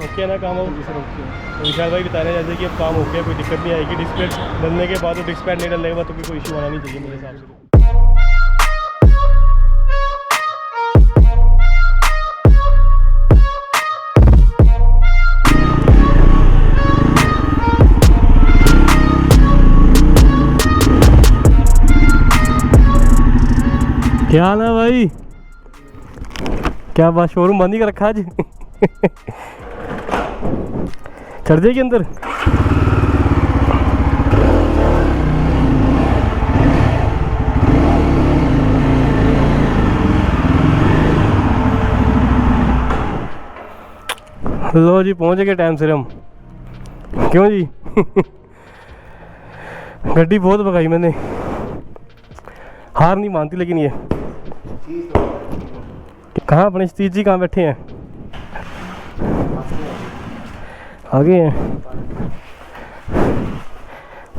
Okay ना काम हो सर? ओके। विशाल भाई बता रहे हैं जैसे कि अब काम हो गया, कोई दिक्कत नहीं आएगी। डिस्प्ले डलने के बाद और डिस्क पैड नहीं डलने के बाद तो कोई इशू आना नहीं चाहिए मेरे हिसाब से। क्या ना भाई, क्या बात, शोरूम बंद ही कर रखा आज? चढ़ जाएगी अंदर। लो जी, पहुंच गए टाइम से हम। क्यों जी? गड्डी बहुत भगाई मैंने, हार नहीं मानती। लेकिन ये कहाँ अपने सतीश जी कहाँ बैठे हैं? आगे हैं,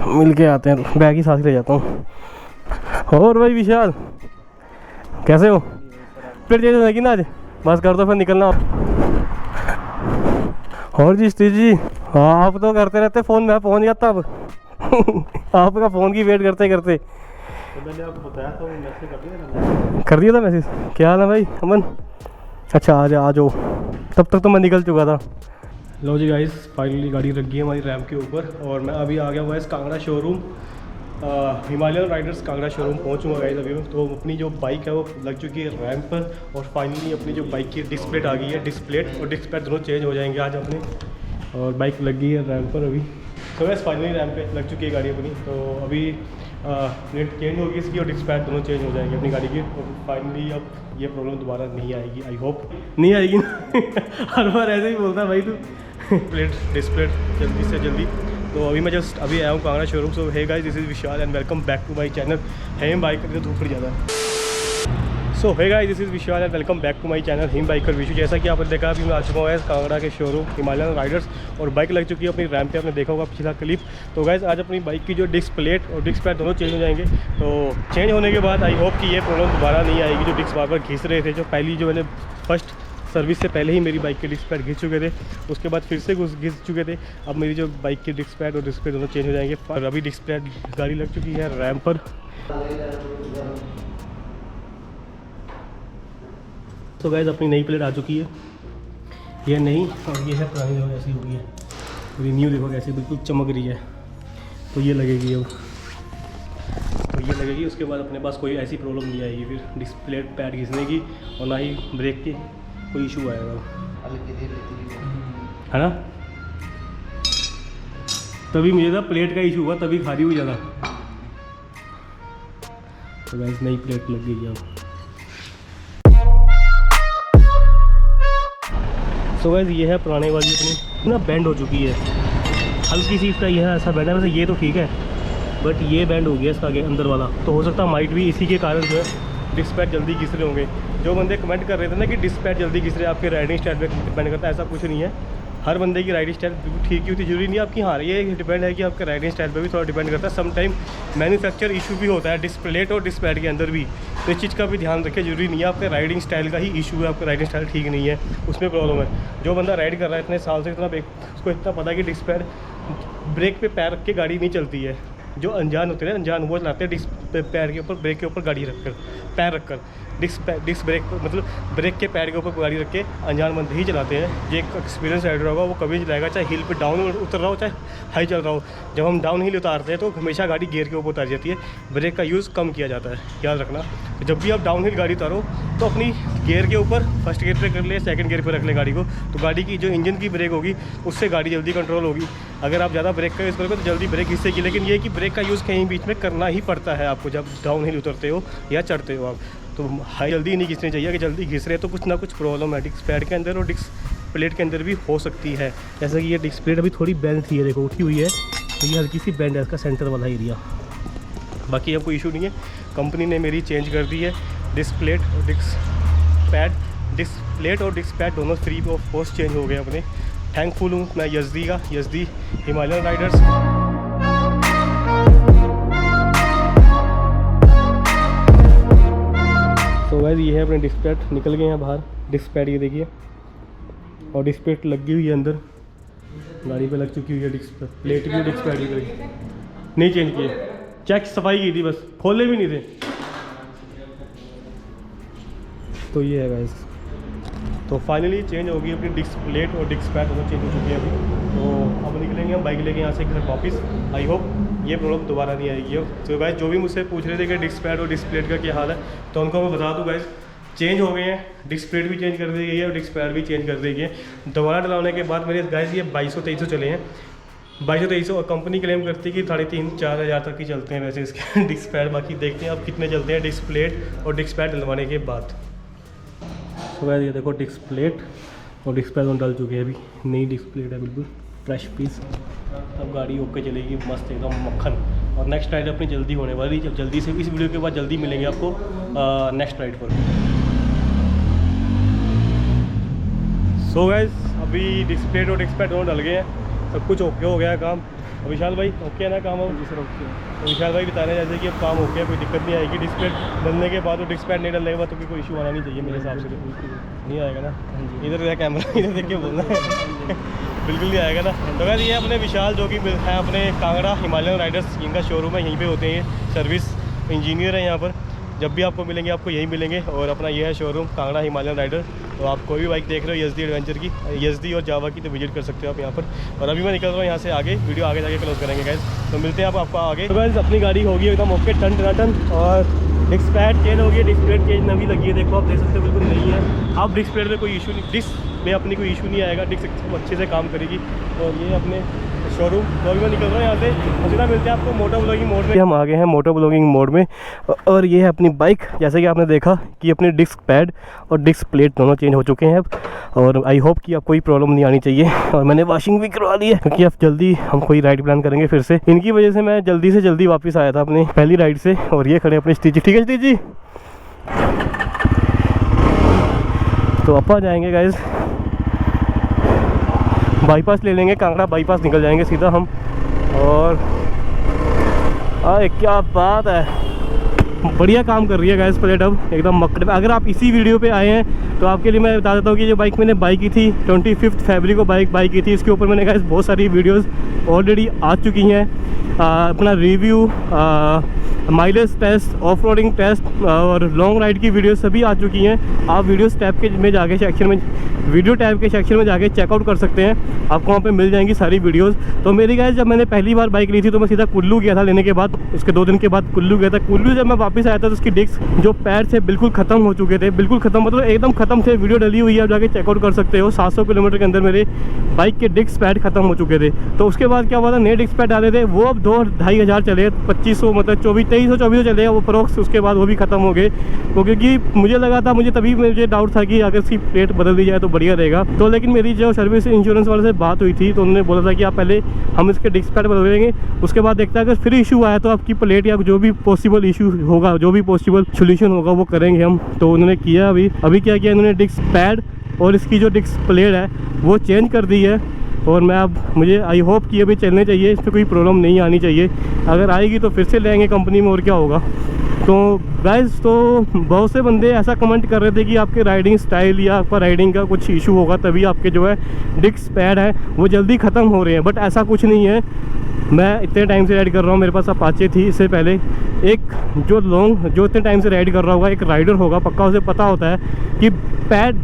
मिल के आते हैं। बैग ही साथ ले जाता हूँ। और भाई विशाल कैसे हो? फिर चेंज होगी ना आज? बस कर दो फिर निकलना। और जी सतीश जी, हाँ आप तो करते रहते फ़ोन, मैं पहुँच जाता अब। आपका फ़ोन की वेट करते करते तो मैंने आपको बताया था, वो मैसेज कर दिया था मैसेज। क्या हाल है भाई अमन? अच्छा आ जाओ। तब तक तो मैं निकल चुका था। लो जी गाइस, फाइनली गाड़ी रख गई है हमारी रैंप के ऊपर और मैं अभी आ गया हुआ इस Kangra showroom, Himalayan riders Kangra showroom पहुंचूंगा गाइस अभी। तो अपनी जो बाइक है वो लग चुकी है रैंप पर और फाइनली अपनी जो बाइक की डिस्प्लेट आ गई है। डिस्प्लेट और डिस्प्ले दोनों चेंज हो जाएंगे आज अपने, और बाइक लग गई है रैंप पर अभी। तो बस फाइनली रैंप पे लग चुकी है गाड़ी अपनी। तो अभी प्लेट चेंज होगी इसकी और डिस्पैच दोनों चेंज हो जाएंगे अपनी गाड़ी की। और फाइनली अब ये प्रॉब्लम दोबारा नहीं आएगी, आई होप नहीं आएगी। हर बार ऐसे ही बोलता है भाई तू। प्लेट डिस्प्ले जल्दी से जल्दी। तो अभी मैं जस्ट अभी आया हूँ Kangra showroom. So hey guys, this is Vishal and welcome back to my channel. हेम बाइक करके धूप पड़ जाता है। So hey guys, this is Vishal and welcome back to my channel Him biker Vishu. जैसा कि आपने देखा, अभी मैं आ चुका हूँ कांगड़ा के शोरूम हिमालयन राइडर्स और बाइक लग चुकी है अपनी रैंप पे। आपने देखा होगा पिछला क्लिप। तो गाइस आज अपनी बाइक की जो डिस्क प्लेट और डिस्क पैड दोनों चेंज हो जाएंगे। तो चेंज होने के बाद आई होप कि ये प्रॉब्लम दोबारा नहीं आएगी। जो डिस्क बार बार घिस रहे थे, जो पहली जो मैंने फर्स्ट सर्विस से पहले ही मेरी बाइक के डिस्क पैड घिस चुके थे, उसके बाद फिर से घिस चुके थे। अब मेरी जो बाइक की डिस्क पैड और डिस्प्ले दोनों चेंज हो जाएंगे। और अभी डिस्क पैड गाड़ी लग चुकी है रैंप पर। तो गाइस अपनी नई प्लेट आ चुकी है, ये नई और ये है पुरानी। देखो ऐसी हो गई है, पूरी न्यू देखो कैसी बिल्कुल चमक रही है। तो ये लगेगी अब, तो ये लगेगी। उसके बाद अपने पास कोई ऐसी प्रॉब्लम नहीं आएगी फिर डिस्प्ले पैड घिसने की, और ना ही ब्रेक की कोई इशू आएगा, है ना? तभी मुझे था प्लेट का इशू हुआ, तभी खाली हुई ज़्यादा। तो गाइस नई प्लेट लग गई अब। तो गाइस ये है पुराने वाली अपनी ना, बैंड हो चुकी है हल्की सी। इसका यह ऐसा बैंड है, वैसे ये तो ठीक है, बट ये बैंड हो गया इसका आगे अंदर वाला। तो हो सकता है माइट भी इसी के कारण जो है डिस्क पैड जल्दी घिस रहे होंगे। जो बंदे कमेंट कर रहे थे ना कि डिस्क पैड जल्दी घिस रहे, आपके राइडिंग स्टाइल पे डिपेंड करता है, ऐसा कुछ नहीं है। हर बंदे की राइडिंग स्टाइल बिल्कुल ठीक ही होती, जरूरी नहीं है आपकी। हाँ, ये डिपेंड है कि आपके राइडिंग स्टाइल पे भी थोड़ा डिपेंड करता है। सम टाइम मैन्युफैक्चर इशू भी होता है डिस्प्लेट और डिस्क पैड के अंदर भी। तो इस चीज़ का भी ध्यान रखें, जरूरी नहीं है आपके राइडिंग स्टाइल का ही इशू है, आपका राइडिंग स्टाइल ठीक नहीं है उसमें प्रॉब्लम है। जो बंदा राइड कर रहा है इतने साल से, इतना उसको इतना पता है कि डिस्क पैड ब्रेक पे पैर रख के गाड़ी नहीं चलती है। जो अनजान होते हैं, अनजान वो चलाते हैं डिस्क पैर के ऊपर, ब्रेक के ऊपर गाड़ी रखकर, पैर रखकर डिस्क ब्रेक मतलब ब्रेक के पैर के ऊपर गाड़ी रख के अनजान बंदे ही चलाते हैं। जो एक एक्सपीरियंस राइडर होगा वो कभी नहीं चलाएगा, चाहे हिल पे डाउन उतर रहा हो चाहे हाई चल रहा हो। जब हम डाउन हिल उतारते हैं तो हमेशा गाड़ी गियर के ऊपर उतारी जाती है, ब्रेक का यूज़ कम किया जाता है, याद रखना। तो जब भी आप डाउन हिल गाड़ी उतारो तो अपनी गियर के ऊपर फर्स्ट गियर पे कर ले, सेकंड गियर पे रख ले गाड़ी को। तो गाड़ी की जो इंजन की ब्रेक होगी उससे गाड़ी जल्दी कंट्रोल होगी। अगर आप ज़्यादा ब्रेक का यूज़ करोगे तो जल्दी ब्रेक घिसेगी। लेकिन ये कि ब्रेक का यूज़ कहीं बीच में करना ही पड़ता है आपको, जब डाउन हिल उतरते हो या चढ़ते हो आप। तो हाई जल्दी नहीं घिसनी चाहिए, कि जल्दी घिस रहे तो कुछ ना कुछ प्रॉब्लम है डिस्क पैड के अंदर और डिस्क प्लेट के अंदर भी हो सकती है। जैसे कि ये डिस्क प्लेट अभी थोड़ी बेंड थी, है देखो उठी हुई है, तो ये हल्की सी बेंड है इसका सेंटर वाला एरिया। बाकी अब कोई इशू नहीं है, कंपनी ने मेरी चेंज कर दी है डिस्क प्लेट और डिस्क पैड। डिस्क प्लेट और डिस्क पैड दोनों फ्री ऑफ कॉस्ट चेंज हो गए अपने। थैंकफुल हूँ मैं यजदी हिमालयन राइडर्स। तो गाइस ये है अपने डिस्क पैड, निकल गए हैं बाहर डिस्क पैड, ये देखिए और डिस्क प्लेट लगी हुई है अंदर, गाड़ी पे लग चुकी हुई है। डिस्क प्लेट भी, डिस्क पैड भी करी नहीं चेंज किए, चेक सफाई की थी बस, खोले भी नहीं थे। तो ये है गाइस, तो फाइनली चेंज हो गई अपनी डिस्क प्लेट और डिस्क पैड दोनों चेंज हो चुकी है अभी। तो अब निकलेंगे हम बाइक लेके यहाँ से घर वापस। आई होप ये प्रॉब्लम दोबारा नहीं आएगी। तो गाइस जो भी मुझसे पूछ रहे थे कि डिस्क पैड और डिस्क प्लेट का क्या हाल है, तो उनको मैं बता दूँ गाइस चेंज हो गए हैं। डिस्क प्लेट भी चेंज कर दी गई है और डिस्क पैड भी चेंज कर दी गई है। दोबारा डलाने के बाद मेरे गाइस ये 2200-2300 चले हैं, 2200-2300, और कंपनी क्लेम करती है कि 3,500-4 हज़ार तक ही चलते हैं वैसे इसके डिस्क पैड। बाकी देखते हैं अब कितने चलते हैं डिस्क प्लेट और डिस्क पैड डलवाने के बाद। तो गाइस ये देखो डिस्क प्लेट और डिस्क पैड डल चुके हैं, अभी नई डिस्क प्लेट है बिल्कुल फ्रेश पीस। अब गाड़ी ओके चलेगी मस्त एकदम मक्खन। और नेक्स्ट राइड अपनी जल्दी होने वाली, जब जल्दी से इस वीडियो के बाद जल्दी मिलेंगे आपको नेक्स्ट राइड पर। सो गाइस अभी डिस्क प्लेट और डिस्क पैड दोनों डल गए हैं, सब कुछ ओके हो गया है काम। और विशाल भाई ओके है ना काम? अब जी सर ओके। तो विशाल भाई बता रहे हैं जैसे कि अब काम ओके है, कोई दिक्कत नहीं आएगी। डिस्क प्लेट डलने के बाद और डिस्क पैड नहीं डलने के बाद तो कोई इशू आना नहीं चाहिए मेरे हिसाब से। नहीं आएगा ना? इधर देखा कैमरा, इधर देख के बोलना है बिल्कुल नहीं आएगा ना। तो अगर ये अपने विशाल जो कि है अपने कांगड़ा हिमालयन राइडर्स, इनका शोरूम है, यहीं पे होते हैं, सर्विस इंजीनियर है यहाँ पर। जब भी आपको मिलेंगे आपको यहीं मिलेंगे। और अपना ये है शोरूम कांगड़ा हिमालयन राइडर। तो आप कोई भी बाइक देख रहे हो YZD एडवेंचर की, YZD और जावा की, तो विजिट कर सकते हो आप यहाँ पर। और अभी मैं निकल रहा हूँ यहाँ से आगे, वीडियो आगे जाके क्लोज करेंगे गाइस। तो मिलते हैं आपको आगे। तो गाइस अपनी गाड़ी होगी एकदम ओके, टन टन। और डिस्क पैड चेंज हो गई, डिस्क प्लेट चेंज नवी लगी है, देखो आप देख सकते हो बिल्कुल नहीं है। अब डिस्क प्लेट में कोई इशू नहीं, डिस्क में अपनी कोई इशू नहीं आएगा, डिस्क अच्छे से काम करेगी। और ये अपने शोरूम, तो अभी मैं निकल रहा हूँ यहाँ से। तो सीधा मिलते हैं आपको मोटो ब्लॉगिंग मोड में। हम आ गए हैं मोटो ब्लॉगिंग मोड में। और ये है अपनी बाइक, जैसे कि आपने देखा कि अपनी डिस्क पैड और डिस्क प्लेट दोनों चेंज हो चुके हैं अब। और आई होप कि अब कोई प्रॉब्लम नहीं आनी चाहिए। और मैंने वॉशिंग भी करवा ली है, क्योंकि अब जल्दी हम कोई राइड प्लान करेंगे फिर से। इनकी वजह से मैं जल्दी से जल्दी वापस आया था अपनी पहली राइड से। और ये खड़े अपने स्टिच, ठीक है स्टिच जी? तो अपन जाएंगे गाइज, बाईपास ले लेंगे, कांगड़ा बाईपास निकल जाएंगे सीधा हम। और अरे क्या बात है, बढ़िया काम कर रही है गाइस प्लेट अब एकदम मक्खन। अगर आप इसी वीडियो पे आए हैं तो आपके लिए मैं बता देता हूँ कि जो बाइक मैंने बाई की थी 25 फरवरी को बाई की थी, इसके ऊपर मैंने गाइस बहुत सारी वीडियोस ऑलरेडी आ चुकी हैं। अपना review, mileage test, off roading test और लॉन्ग राइड की वीडियो सभी आ चुकी हैं। आप वीडियोस टैब के में जाके सेक्शन में, वीडियो टैब के सेक्शन में जाके चेकआउट कर सकते हैं, आपको वहाँ पे मिल जाएंगी सारी वीडियोस। तो मेरी गाइस जब मैंने पहली बार बाइक ली थी तो मैं सीधा कुल्लू गया था लेने के बाद, उसके 2 दिन के बाद कुल्लू गया था। कुल्लू जब मैं वापस आया था तो उसकी डिस्क जो पैड थे बिल्कुल ख़त्म हो चुके थे, बिल्कुल ख़त्म, मतलब एकदम ख़त्म थे। वीडियो डली हुई है, आप जाके चेकआउट कर सकते हो। 700 किलोमीटर के अंदर मेरे बाइक के डिस्क पैड ख़त्म हो चुके थे। तो उसके बाद क्या हुआ था, नए डिस्क पैड डाले थे, वो अब 2-2.5 हज़ार चले, 2500 मतलब 2300 चले वो प्रोक्स। उसके बाद वो भी ख़त्म हो गए, क्योंकि मुझे लगा था, तभी मुझे डाउट था कि अगर इसकी प्लेट बदल दी जाए तो बढ़िया रहेगा। तो लेकिन मेरी जो सर्विस इंश्योरेंस वाले से बात हुई थी तो उन्होंने बोला था कि आप पहले हम इसके डिस्क पैड बदल देंगे, उसके बाद देखते हैं अगर फिर इशू आया तो आपकी प्लेट या जो भी पॉसिबल इशू होगा, जो भी पॉसिबल सोल्यूशन होगा वो करेंगे हम। तो उन्होंने किया, अभी क्या किया इन्होंने, डिस्क पैड और इसकी जो डिस्क प्लेट है वो चेंज कर दी है। और मैं अब मुझे आई होप कि अभी चलने चाहिए, इसमें कोई प्रॉब्लम नहीं आनी चाहिए। अगर आएगी तो फिर से लेंगे कंपनी में, और क्या होगा। तो गाइस, तो बहुत से बंदे ऐसा कमेंट कर रहे थे कि आपके राइडिंग स्टाइल या आपका राइडिंग का कुछ इशू होगा तभी आपके जो है डिस्क पैड है वो जल्दी ख़त्म हो रहे हैं। बट ऐसा कुछ नहीं है। मैं इतने टाइम से राइड कर रहा हूँ, मेरे पास अपाचे थी इससे पहले। एक जो इतने टाइम से राइड कर रहा होगा, एक राइडर होगा पक्का, उसे पता होता है कि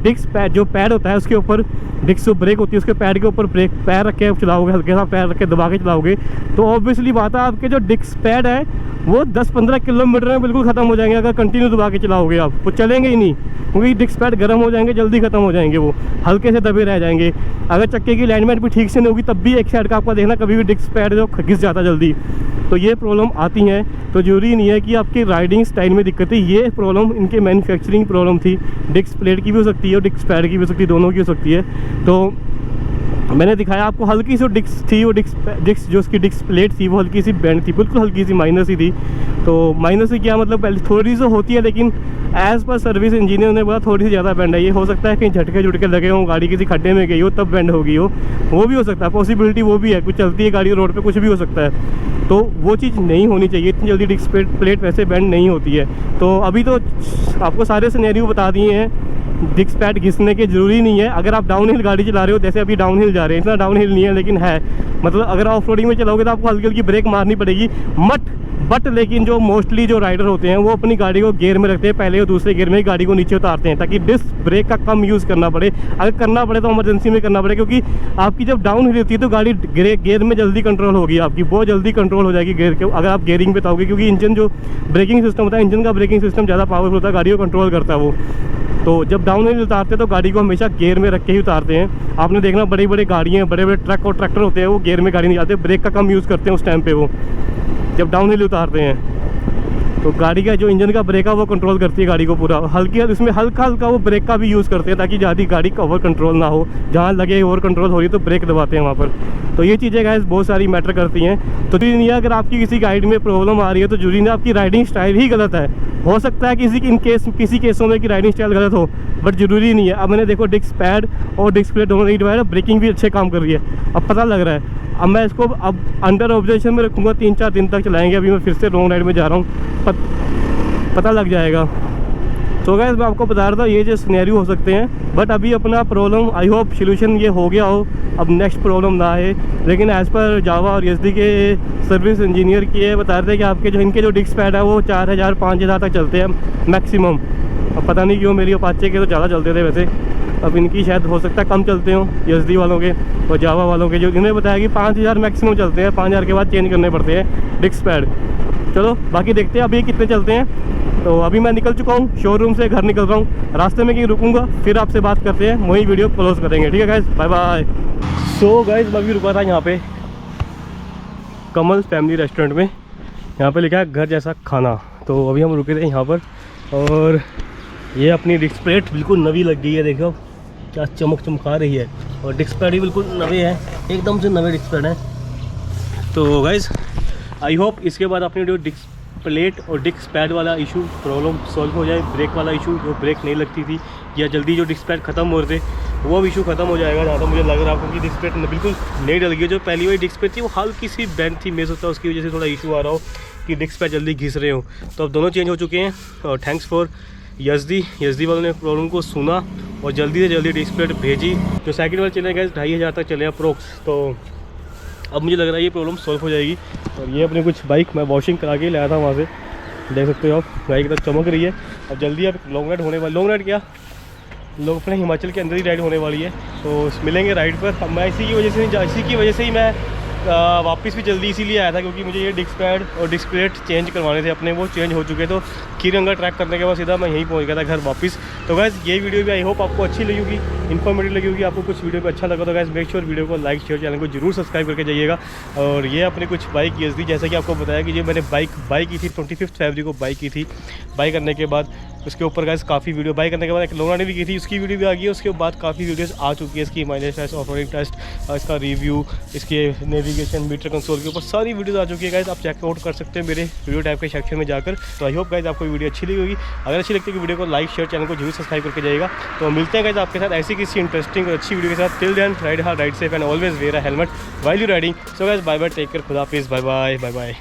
डिस्क पैड जो पैड होता है उसके ऊपर डिस्क जो ब्रेक होती है उसके पैड के ऊपर ब्रेक पैर रख के चलाओगे, हल्के सा पैर रख के दबा के चलाओगे तो ऑब्वियसली बात है आपके जो डिस्क पैड है वो 10-15 किलोमीटर में बिल्कुल ख़त्म हो जाएंगे। अगर कंटिन्यू दबा के चलाओगे आप, वो चलेंगे ही नहीं, क्योंकि डिस्क पैड गर्म हो जाएंगे, जल्दी ख़त्म हो जाएंगे, वो हल्के से दबे रह जाएंगे। अगर चक्के की अलाइनमेंट भी ठीक से नहीं होगी तब भी एक साइड का आपका देखना कभी भी डिस्क पैड जो घिस जाता जल्दी। तो ये प्रॉब्लम आती हैं। तो जरूरी नहीं है कि आपकी राइडिंग स्टाइल में दिक्कत है, ये प्रॉब्लम इनके मैन्युफैक्चरिंग प्रॉब्लम थी। डिस्क प्लेट की भी हो सकती है और डिस्क पैड की भी हो सकती है, दोनों की हो सकती है। तो मैंने दिखाया आपको, हल्की सी डिस्क थी, वो डिस्क जो उसकी डिस्क प्लेट थी वो हल्की सी बेंड थी, बिल्कुल हल्की सी माइनस ही थी। तो माइनस से क्या मतलब, पहले थोड़ी सी होती है, लेकिन एज़ पर सर्विस इंजीनियर ने बोला थोड़ी सी ज़्यादा बेंड है। ये हो सकता है कहीं झटके लगे हों, गाड़ी किसी खड्डे में गई हो तब बेंड होगी वो भी हो सकता है, पॉसिबिलिटी वो भी है, कुछ चलती है गाड़ी रोड पे, कुछ भी हो सकता है। तो वो चीज़ नहीं होनी चाहिए, इतनी जल्दी डिस्क प्लेट वैसे बेंड नहीं होती है। तो अभी तो आपको सारे सिनेरियो बता दिए हैं डिस्क पैड घिसने के ज़रूरी नहीं है। अगर आप डाउन हिल गाड़ी चला रहे हो, जैसे अभी डाउन हिल जा रहे हैं, इतना डाउन हिल नहीं है लेकिन है, मतलब अगर ऑफ रोडिंग में चलाओगे तो आपको हल्की हल्की ब्रेक मारनी पड़ेगी बट लेकिन जो मोस्टली जो राइडर होते हैं वो अपनी गाड़ी को गियर में रखते हैं, पहले और दूसरे गियर में ही गाड़ी को नीचे उतारते हैं ताकि डिस्क ब्रेक का कम यूज़ करना पड़े। अगर करना पड़े तो इमरजेंसी में करना पड़े, क्योंकि आपकी जब डाउन हिल होती है तो गाड़ी गियर में जल्दी कंट्रोल होगी, आपकी बहुत जल्दी कंट्रोल हो जाएगी गियर के, अगर आप गियरिंग पे ताओगे, क्योंकि इंजन जो ब्रेकिंग सिस्टम होता है, इंजन का ब्रेकिंग सिस्टम ज़्यादा पावरफुल होता है, गाड़ी को कंट्रोल करता है वो। तो जब डाउन हिल उतारते हैं तो गाड़ी को हमेशा गियर में रख के ही उतारते हैं। आपने देखना बड़ी बड़ी गाड़ियाँ, बड़े बड़े ट्रक और ट्रैक्टर होते हैं, वो गियर में गाड़ी नहीं जाते, ब्रेक का कम यूज़ करते हैं उस टाइम पे वो, जब डाउन हिल उतारते हैं। तो गाड़ी का जो इंजन का ब्रेक है वो कंट्रोल करती है गाड़ी को पूरा, इसमें हल्का हल्का वो ब्रेक का भी यूज़ करते हैं ताकि ज़्यादा गाड़ी का ओवर कंट्रोल ना हो, जहाँ लगे ओवर कंट्रोल हो रही है तो ब्रेक दबाते हैं वहाँ पर। तो ये चीज़ें गाइस बहुत सारी मैटर करती हैं। तो जरूरी नहीं है अगर आपकी किसी गाइड में प्रॉब्लम आ रही है तो जरूरी नहीं आपकी राइडिंग स्टाइल ही गलत है। हो सकता है किसी केसों में कि राइडिंग स्टाइल गलत हो, बट जरूरी नहीं है। अब मैंने देखो डिस्क पैड और डिस्क प्लेट दोनों नहीं दबाया, ब्रेकिंग भी अच्छे काम कर रही है, अब पता लग रहा है। अब मैं इसको अब अंडर ऑब्जर्वेशन में रखूँगा, 3-4 दिन तक चलाएँगे। अभी मैं फिर से लॉन्ग राइड में जा रहा हूँ, पता लग जाएगा। तो गाइस मैं आपको बता रहा था ये जो सिनेरियो हो सकते हैं, बट अभी अपना प्रॉब्लम आई होप सोल्यूशन ये हो गया हो, अब नेक्स्ट प्रॉब्लम ना आए। लेकिन एज़ पर जावा और एसडी के सर्विस इंजीनियर की बता रहे थे कि आपके जो इनके जो डिस्क पैड है वो 4000-5000 तक चलते हैं मैक्सिमम। अब पता नहीं क्यों, मेरी अपाचे के तो ज़्यादा चलते थे वैसे, अब इनकी शायद हो सकता है कम चलते हों, एसडी वालों के और जावा वालों के। जो इन्होंने बताया कि 5000 मैक्सिमम चलते हैं, 5000 के बाद चेंज करने पड़ते हैं डिस्क पैड। चलो बाकी देखते हैं अभी कितने चलते हैं। तो अभी मैं निकल चुका हूँ शोरूम से, घर निकल रहा हूँ, रास्ते में कहीं रुकूंगा, फिर आपसे बात करते हैं, वही वीडियो क्लोज करेंगे। ठीक है guys, bye bye. So guys मैं अभी रुका था यहाँ पे कमल फैमिली रेस्टोरेंट में, यहाँ पे लिखा है घर जैसा खाना। तो अभी हम रुके थे यहाँ पर, और ये अपनी डिस्क प्लेट बिल्कुल नवी लग गई है, देखो क्या चमका रही है, और डिस्क पैड भी बिल्कुल नवे हैं, एकदम से नवे डिस्क पैड हैं। तो गाइस आई होप इसके बाद अपनी जो डिस्क प्लेट और डिस्क पैड वाला इशू प्रॉब्लम सॉल्व हो जाए, ब्रेक वाला इशू जो ब्रेक नहीं लगती थी या जल्दी जो डिस्क पैड ख़त्म हो रहे थे वो अब इशू ख़त्म हो जाएगा, जहाँ तक मुझे लग रहा है। क्योंकि डिस्क पैड बिल्कुल नहीं डल गई, जो पहली वाली डिस्क पैड थी वो हल्की सी बेंड थी, मैं सोचता उसकी वजह से थोड़ा इशू आ रहा हो कि डिस्क पैड जल्दी घिस रहे हो। तो अब दोनों चेंज हो चुके हैं, और थैंक्स फॉर एसडी वालों ने प्रॉब्लम को सुना और जल्दी से जल्दी डिस्क प्लेट भेजी। जो सेकंड वाले चले गए 2500 तक चले हैं अप्रोक्स, तो अब मुझे लग रहा है ये प्रॉब्लम सॉल्व हो जाएगी। और ये अपने कुछ बाइक मैं वॉशिंग करा के लाया था वहाँ से, देख सकते हो आप बाइक एकदम चमक रही है। अब जल्दी अब लॉन्ग राइड होने वाली, लॉन्ग राइड क्या लोग अपने हिमाचल के अंदर ही राइड होने वाली है, तो मिलेंगे राइड पर। अब मैं इसी की वजह से ही मैं वापस भी जल्दी इसीलिए आया था, क्योंकि मुझे ये डिस्क पैड और डिस्क प्लेट चेंज करवाने थे अपने, वो चेंज हो चुके। तो खीरंगा ट्रैक करने के बाद सीधा मैं यहीं पहुंच गया था घर वापस। तो गाइस ये वीडियो भी आई होप आपको अच्छी लगी होगी, इन्फॉर्मेटिव लगी होगी, आपको कुछ वीडियो को अच्छा लगा तो गाइस मेक श्योर वीडियो को लाइक शेयर, चैनल को जरूर सब्सक्राइब करके जाइएगा। और ये अपने कुछ बाइक एसडी, जैसा कि आपको बताया कि जो मैंने बाइक की थी 25 फरवरी को बाइक की थी, बाइक करने के बाद उसके ऊपर गाइस काफ़ी वीडियो, बाइक करने के बाद एक लॉन्ग राइड भी की थी, उसकी वीडियो भी आ गई है। उसके बाद काफ़ी वीडियोस आ चुकी है, इसकी mileage test, off roading test, इसका रिव्यू, इसके नेविगेशन, मीटर कंसोल के ऊपर सारी वीडियोस आ चुकी है गाइस। आप चेकआउट कर सकते हैं मेरे वीडियो टाइप के सेक्शन में जाकर। तो आई होप गाइस आपको वीडियो अच्छी लगी होगी, अगर अच्छी लगती है कि वीडियो को लाइक शेयर, चैनल को जरूर सब्सक्राइब करके जाइएगा। तो मिलते हैं गाइस आपके साथ ऐसी किसी इंटरेस्टिंग और अच्छी वीडियो के साथ। Till then ride hard, ride safe and always wear a helmet while you riding. So guys bye bye, take care, खुदा हाफिज़, बाय बाय बाय बाय।